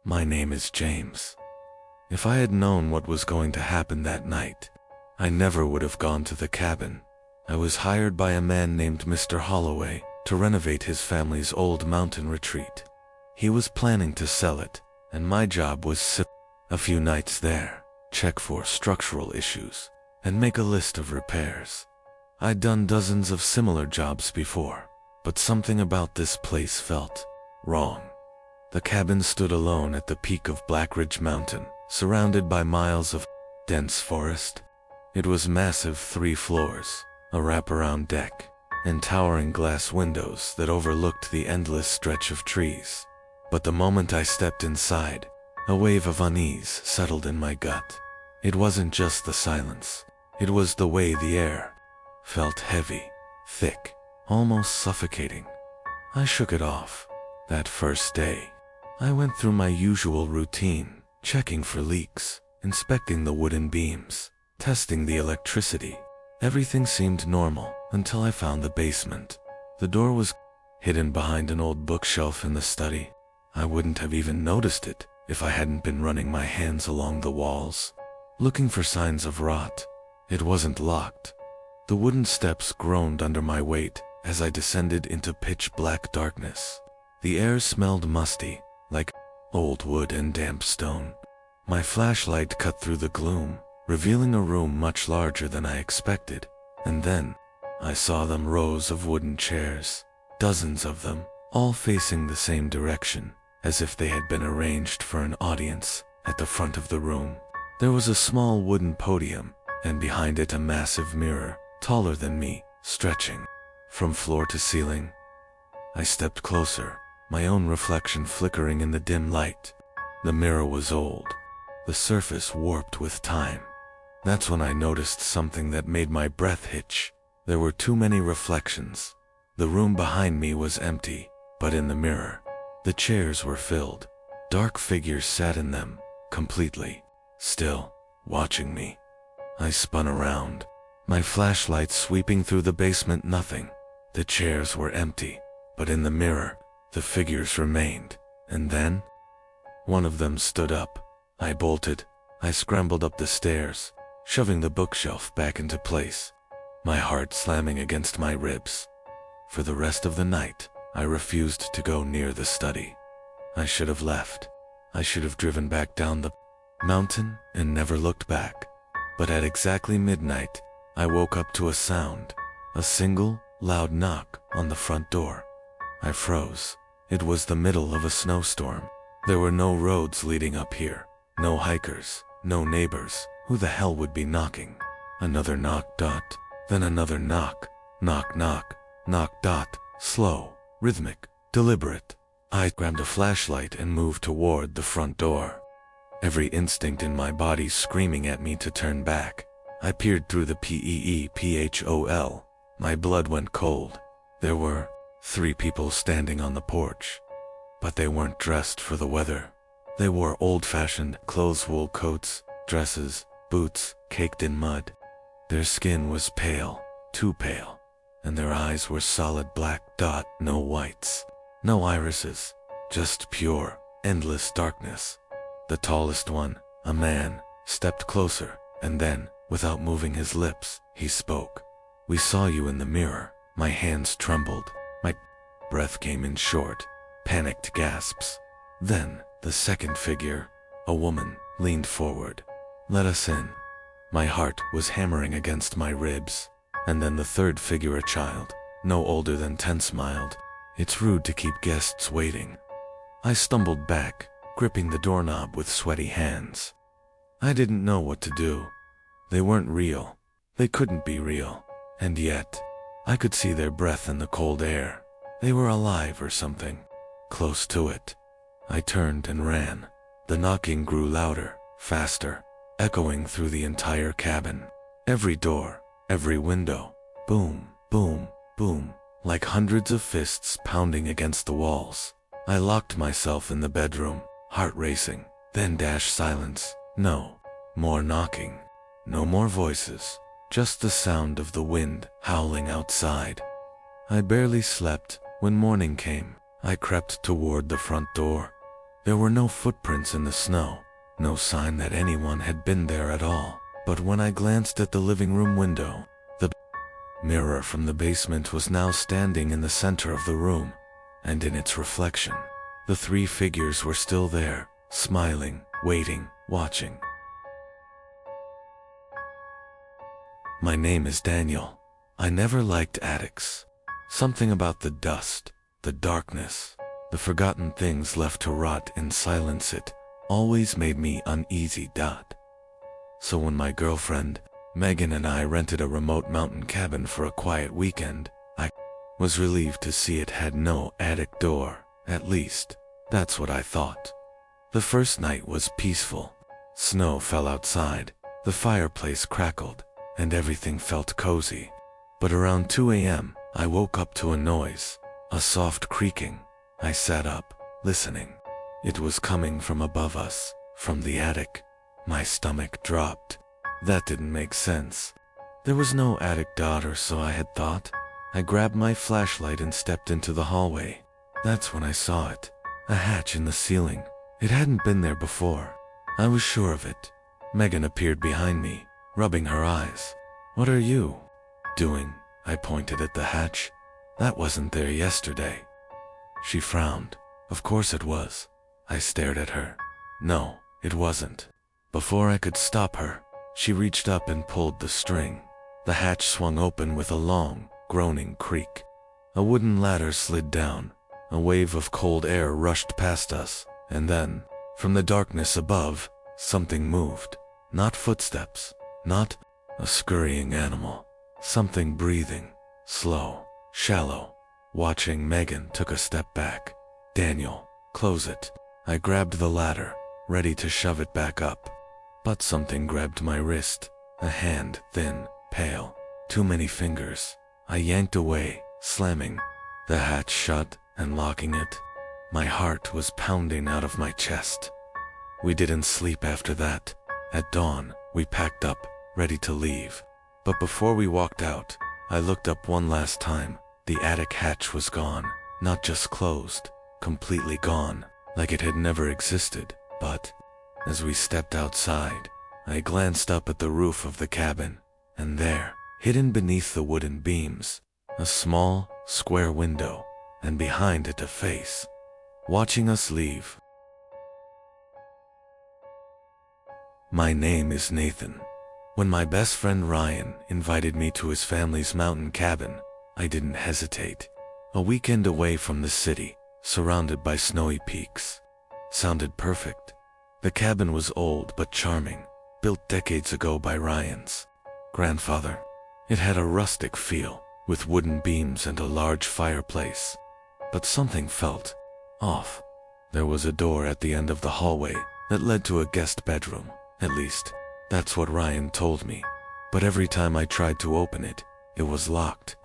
My name is James. If I had known what was going to happen that night, I never would have gone to the cabin. I was hired by a man named Mr. Holloway to renovate his family's old mountain retreat. He was planning to sell it, and my job was sit a few nights there, check for structural issues, and make a list of repairs. I'd done dozens of similar jobs before, but something about this place felt wrong. The cabin stood alone at the peak of Blackridge Mountain, surrounded by miles of dense forest. It was massive, 3 floors, a wraparound deck, and towering glass windows that overlooked the endless stretch of trees. But the moment I stepped inside, a wave of unease settled in my gut. It wasn't just the silence. It was the way the air felt heavy, thick, almost suffocating. I shook it off. That first day, I went through my usual routine, checking for leaks, inspecting the wooden beams, testing the electricity. Everything seemed normal until I found the basement. The door was hidden behind an old bookshelf in the study. I wouldn't have even noticed it if I hadn't been running my hands along the walls, looking for signs of rot. It wasn't locked. The wooden steps groaned under my weight as I descended into pitch-black darkness. The air smelled musty, like old wood and damp stone. My flashlight cut through the gloom, revealing a room much larger than I expected. And then, I saw them, rows of wooden chairs, dozens of them, all facing the same direction, as if they had been arranged for an audience. At the front of the room, there was a small wooden podium, and behind it a massive mirror, taller than me, stretching from floor to ceiling. I stepped closer, my own reflection flickering in the dim light. The mirror was old, the surface warped with time. That's when I noticed something that made my breath hitch. There were too many reflections. The room behind me was empty, but in the mirror, the chairs were filled. Dark figures sat in them, completely still, watching me. I spun around, my flashlight sweeping through the basement. Nothing. The chairs were empty, but in the mirror, the figures remained. And then, one of them stood up. I bolted. I scrambled up the stairs, shoving the bookshelf back into place, my heart slamming against my ribs. For the rest of the night, I refused to go near the study. I should have left. I should have driven back down the mountain and never looked back. But at exactly midnight, I woke up to a sound, a single, loud knock on the front door. I froze. It was the middle of a snowstorm. There were no roads leading up here, no hikers, no neighbors. Who the hell would be knocking? Another knock, dot, then another knock. Knock, knock, knock, dot, slow, rhythmic, deliberate. I grabbed a flashlight and moved toward the front door, every instinct in my body screaming at me to turn back. I peered through the peephole. My blood went cold. There were 3 people standing on the porch, but they weren't dressed for the weather. They wore old-fashioned clothes, wool coats, dresses, boots, caked in mud. Their skin was pale, too pale, and their eyes were solid black, dot, no whites, no irises, just pure, endless darkness. The tallest one, a man, stepped closer, and then, without moving his lips, he spoke. "We saw you in the mirror." My hands trembled. My breath came in short, panicked gasps. Then, the second figure, a woman, leaned forward. "Let us in." My heart was hammering against my ribs. And then the third figure, a child, no older than 10, smiled. "It's rude to keep guests waiting." I stumbled back, gripping the doorknob with sweaty hands. I didn't know what to do. They weren't real. They couldn't be real. And yet, I could see their breath in the cold air. They were alive or something. Close to it. I turned and ran. The knocking grew louder, faster, echoing through the entire cabin. Every door, every window. Boom, boom, boom, like hundreds of fists pounding against the walls. I locked myself in the bedroom, heart racing. Then silence. No more knocking. No more voices. Just the sound of the wind howling outside. I barely slept. When morning came, I crept toward the front door. There were no footprints in the snow, no sign that anyone had been there at all. But when I glanced at the living room window, the mirror from the basement was now standing in the center of the room, and in its reflection, the three figures were still there, smiling, waiting, watching. My name is Daniel. I never liked attics. Something about the dust, the darkness, the forgotten things left to rot in silence, it always made me uneasy. So when my girlfriend, Megan, and I rented a remote mountain cabin for a quiet weekend, I was relieved to see it had no attic door. At least, that's what I thought. The first night was peaceful. Snow fell outside, the fireplace crackled, and everything felt cozy. But around 2 a.m., I woke up to a noise, a soft creaking. I sat up, listening. It was coming from above us, from the attic. My stomach dropped. That didn't make sense. There was no attic, or so I had thought. I grabbed my flashlight and stepped into the hallway. That's when I saw it. A hatch in the ceiling. It hadn't been there before. I was sure of it. Megan appeared behind me, rubbing her eyes. "What are you doing?" I pointed at the hatch. "That wasn't there yesterday." She frowned. "Of course it was." I stared at her. "No, it wasn't." Before I could stop her, she reached up and pulled the string. The hatch swung open with a long, groaning creak. A wooden ladder slid down. A wave of cold air rushed past us, and then, from the darkness above, something moved. Not footsteps, not a scurrying animal. Something breathing, slow, shallow. Watching, Megan took a step back. "Daniel, close it." I grabbed the ladder, ready to shove it back up. But something grabbed my wrist. A hand, thin, pale, too many fingers. I yanked away, slamming the hatch shut and locking it. My heart was pounding out of my chest. We didn't sleep after that. At dawn, we packed up, ready to leave. But before we walked out, I looked up one last time. The attic hatch was gone. Not just closed, completely gone, like it had never existed. But as we stepped outside, I glanced up at the roof of the cabin, and there, hidden beneath the wooden beams, a small, square window, and behind it a face, watching us leave. My name is Nathan. When my best friend Ryan invited me to his family's mountain cabin, I didn't hesitate. A weekend away from the city, surrounded by snowy peaks. Sounded perfect. The cabin was old but charming, built decades ago by Ryan's grandfather. It had a rustic feel, with wooden beams and a large fireplace. But something felt off. There was a door at the end of the hallway that led to a guest bedroom. At least, that's what Ryan told me. But every time I tried to open it, it was locked.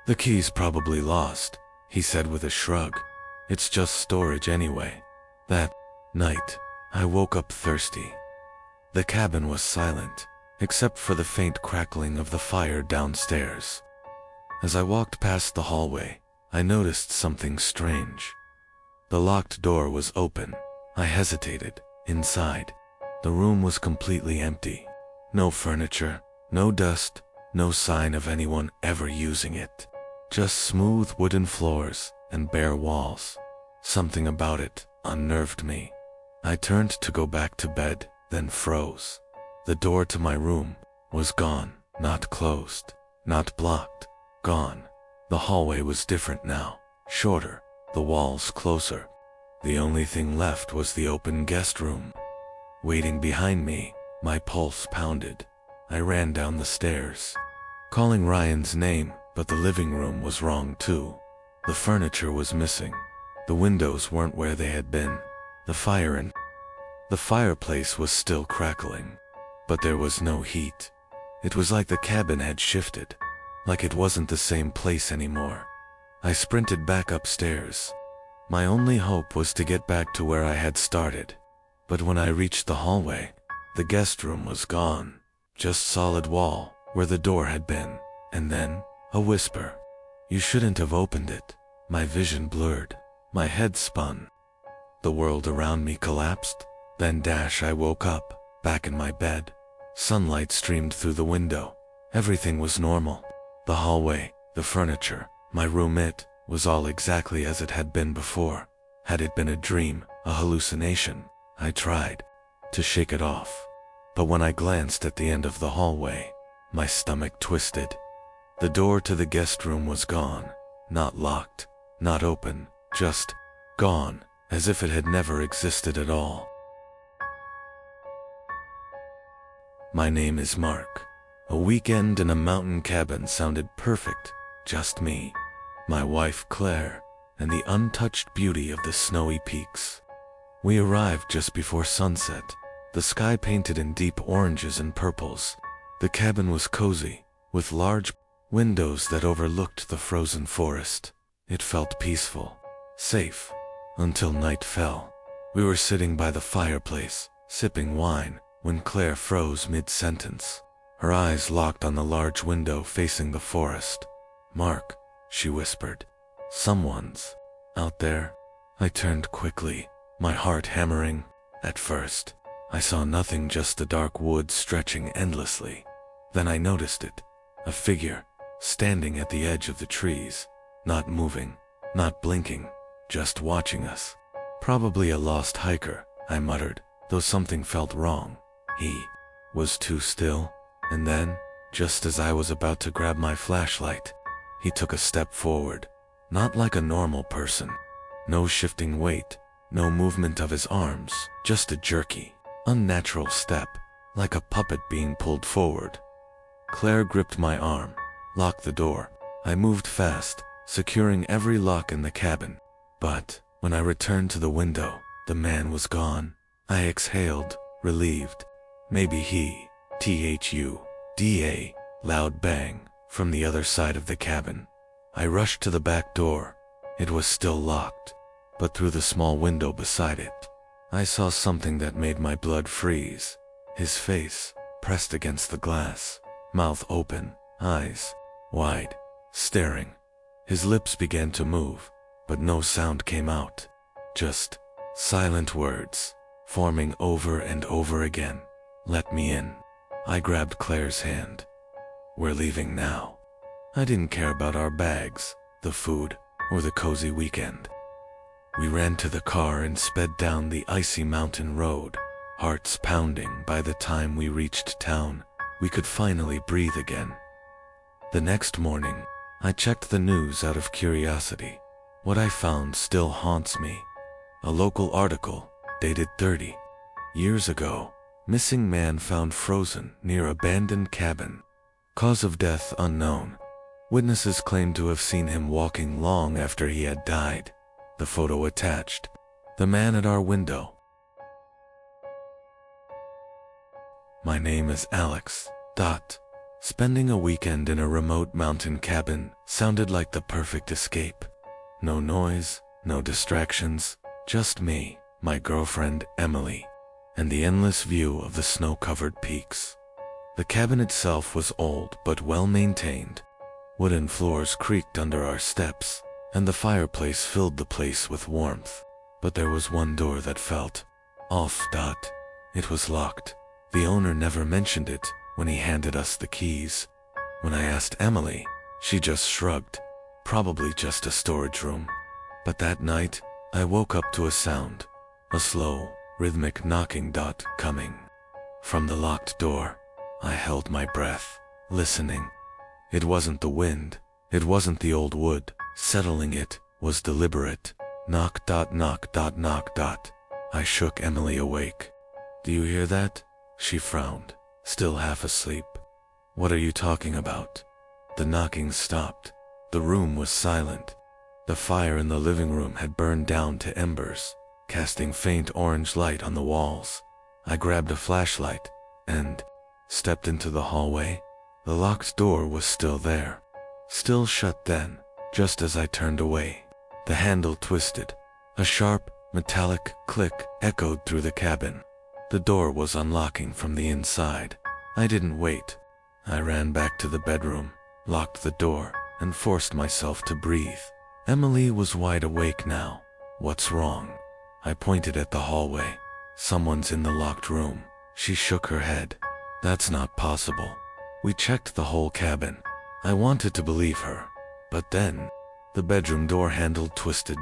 "The key's probably lost," he said with a shrug. "It's just storage anyway." That night, I woke up thirsty. The cabin was silent, except for the faint crackling of the fire downstairs. As I walked past the hallway, I noticed something strange. The locked door was open. I hesitated. Inside, the room was completely empty. No furniture, no dust, no sign of anyone ever using it. Just smooth wooden floors and bare walls. Something about it unnerved me. I turned to go back to bed, then froze. The door to my room was gone, not closed, not blocked, gone. The hallway was different now, shorter, the walls closer. The only thing left was the open guest room. Waiting behind me, my pulse pounded. I ran down the stairs, calling Ryan's name, but the living room was wrong too. The furniture was missing. The windows weren't where they had been. The fireplace was still crackling, but there was no heat. It was like the cabin had shifted, like it wasn't the same place anymore. I sprinted back upstairs. My only hope was to get back to where I had started. But when I reached the hallway, the guest room was gone. Just solid wall where the door had been. And then, a whisper. "You shouldn't have opened it." My vision blurred. My head spun. The world around me collapsed. Then I woke up, back in my bed. Sunlight streamed through the window. Everything was normal. The hallway, the furniture, my room, it was all exactly as it had been before. Had it been a dream, a hallucination? I tried to shake it off. But when I glanced at the end of the hallway, my stomach twisted. The door to the guest room was gone. Not locked, not open, just gone, as if it had never existed at all. My name is Mark. A weekend in a mountain cabin sounded perfect. Just me, my wife Claire, and the untouched beauty of the snowy peaks. We arrived just before sunset, the sky painted in deep oranges and purples. The cabin was cozy, with large windows that overlooked the frozen forest. It felt peaceful, safe, until night fell. We were sitting by the fireplace, sipping wine, when Claire froze mid-sentence. Her eyes locked on the large window facing the forest. "Mark," she whispered, "someone's out there." I turned quickly, my heart hammering. At first, I saw nothing, just the dark woods stretching endlessly. Then I noticed it, a figure, standing at the edge of the trees, not moving, not blinking, just watching us. "Probably a lost hiker," I muttered, though something felt wrong. He was too still, and then, just as I was about to grab my flashlight, he took a step forward, not like a normal person. No shifting weight, no movement of his arms, just a jerky, unnatural step, like a puppet being pulled forward. Claire gripped my arm, locked the door. I moved fast, securing every lock in the cabin. But when I returned to the window, the man was gone. I exhaled, relieved. Maybe he, THUDA, loud bang, from the other side of the cabin. I rushed to the back door. It was still locked, but through the small window beside it, I saw something that made my blood freeze. His face, pressed against the glass, mouth open, eyes wide, staring. His lips began to move, but no sound came out. Just silent words, forming over and over again. "Let me in." I grabbed Claire's hand. "We're leaving now." I didn't care about our bags, the food, or the cozy weekend. We ran to the car and sped down the icy mountain road, hearts pounding. By the time we reached town, we could finally breathe again. The next morning, I checked the news out of curiosity. What I found still haunts me. A local article, dated 30 years ago. Missing man found frozen near abandoned cabin. Cause of death unknown. Witnesses claim to have seen him walking long after he had died. The photo attached. The man at our window. My name is Alex. Spending a weekend in a remote mountain cabin sounded like the perfect escape. No noise, no distractions, just me, my girlfriend Emily, and the endless view of the snow-covered peaks. The cabin itself was old but well-maintained. Wooden floors creaked under our steps, and the fireplace filled the place with warmth. But there was one door that felt off. It was locked. The owner never mentioned it when he handed us the keys. When I asked Emily, she just shrugged. Probably just a storage room. But that night, I woke up to a sound. A slow, rhythmic knocking coming from the locked door. I held my breath, listening. It wasn't the wind. It wasn't the old wood. Settling it was deliberate. Knock. I shook Emily awake. "Do you hear that?" She frowned, still half asleep. "What are you talking about?" The knocking stopped. The room was silent. The fire in the living room had burned down to embers, casting faint orange light on the walls. I grabbed a flashlight and stepped into the hallway. The locked door was still there, still shut. Then, just as I turned away, the handle twisted. A sharp, metallic click echoed through the cabin. The door was unlocking from the inside. I didn't wait. I ran back to the bedroom, locked the door, and forced myself to breathe. Emily was wide awake now. "What's wrong?" I pointed at the hallway. Someone's in the locked room. She shook her head. That's not possible. We checked the whole cabin. I wanted to believe her. But then, the bedroom door handle twisted.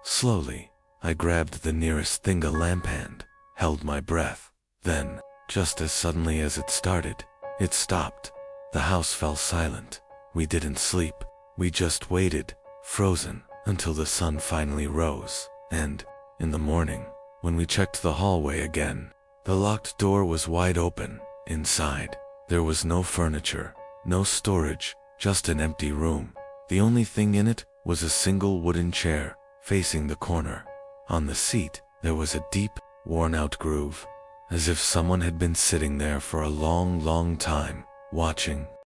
Slowly, I grabbed the nearest thing, a lamp hand, held my breath. Then, just as suddenly as it started, it stopped. The house fell silent. We didn't sleep. We just waited, frozen, until the sun finally rose. And, in the morning, when we checked the hallway again, the locked door was wide open. Inside, there was no furniture, no storage, just an empty room. The only thing in it was a single wooden chair, facing the corner. On the seat, there was a deep, worn-out groove, as if someone had been sitting there for a long, long time, watching.